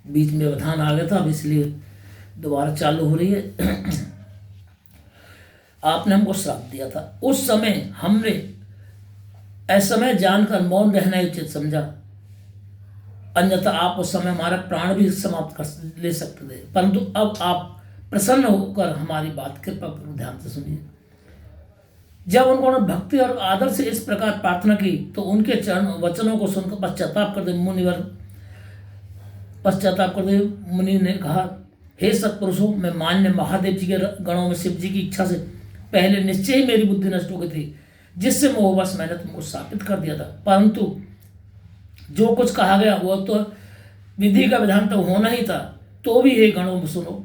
बीच में व्यवधान आ गया था, अब इसलिए दोबारा चालू हो रही है। आपने हमको श्राप दिया था, उस समय हमने असमय जानकर मौन रहना ही उचित समझा, अन्यथा आप उस समय हमारा प्राण भी समाप्त कर ले सकते थे। परंतु अब आप प्रसन्न होकर हमारी बात कृपा पूर्वक ध्यान से सुनिए। जब उन्होंने भक्ति और आदर से इस प्रकार प्रार्थना की तो उनके चरण वचनों को सुनकर पश्चाताप करते मुनि ने कहा, हे सत्पुरुषों, मैं मान्य महादेव जी के गणों में शिव जी की इच्छा से पहले निश्चय ही मेरी बुद्धि नष्ट हो गई थी, जिससे मोहवश मैंने तुमको स्थापित कर दिया था। परंतु जो कुछ कहा गया वह तो विधि का विधान तो होना ही था। तो भी हे गणों में सुनो,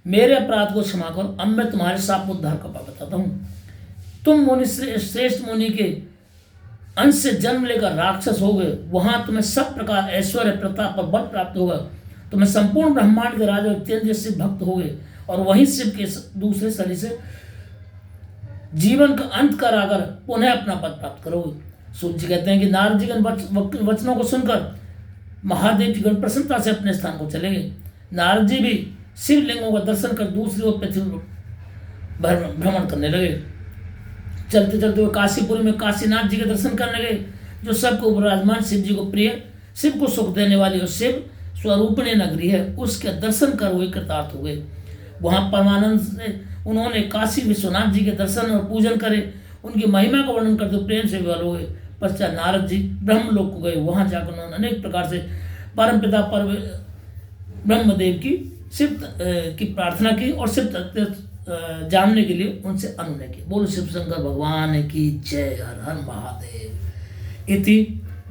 मेरे अपराध को क्षमा करो। अब मैं तुम्हारे साप उद्धार का उपाय बताता हूँ। तुम मुनि श्रेष्ठ मुनि के अंश से जन्म लेकर राक्षस हो गए, वहां तुम्हें सब प्रकार ऐश्वर्य प्रताप और बल प्राप्त होगा। तुम्हें संपूर्ण ब्रह्मांड के राजा अत्यंत से भक्त हो गए और वहीं शिव के दूसरे शरीर से जीवन का अंत कराकर पुनः अपना पद प्राप्त करोगे। सूर्य जी कहते हैं कि नारद जी के वचनों को सुनकर महादेव जी गण प्रसन्नता से अपने स्थान को चले गए। नारद जी भी शिवलिंगों का दर्शन कर दूसरी ओर पृथ्वी भ्रमण करने लगे। चलते चलते हुए काशीपुरी में काशीनाथ जी के दर्शन करने गए, जो सबको विराजमान शिव जी को प्रिय, शिव को सुख देने वाली और शिव स्वरूपणी नगरी है, उसके दर्शन कर वे कृतार्थ हो गए। वहां परमानंद से उन्होंने काशी विश्वनाथ जी के दर्शन और पूजन करे, उनकी महिमा का वर्णन करते प्रेम से विवल हो गए। पश्चात नारद जी ब्रह्मलोक को गए। वहां जाकर उन्होंने अनेक प्रकार से परमपिता ब्रह्मदेव की शिव की प्रार्थना की और शिव तत्व जानने के लिए उनसे अनुनय की। बोलो शिव शंकर भगवान की जय। हर हर महादेव। इति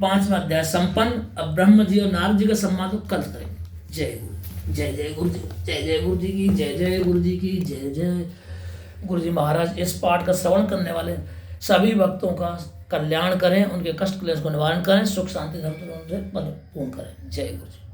5वां अध्याय संपन्न। अब ब्रह्म जी और नारद जी का सम्मान तो कल करेंगे। जय गुरु, जय जय गुरु जी, जय जय गुरु जी की जय, जय गुरु जी की जय जय। गुरु जी महाराज इस पाठ का श्रवण करने वाले सभी भक्तों का कल्याण करें, उनके कष्ट क्लेश को निवारण करें, सुख शांति धर्म से पद पूर्ण करें। जय गुरु जी।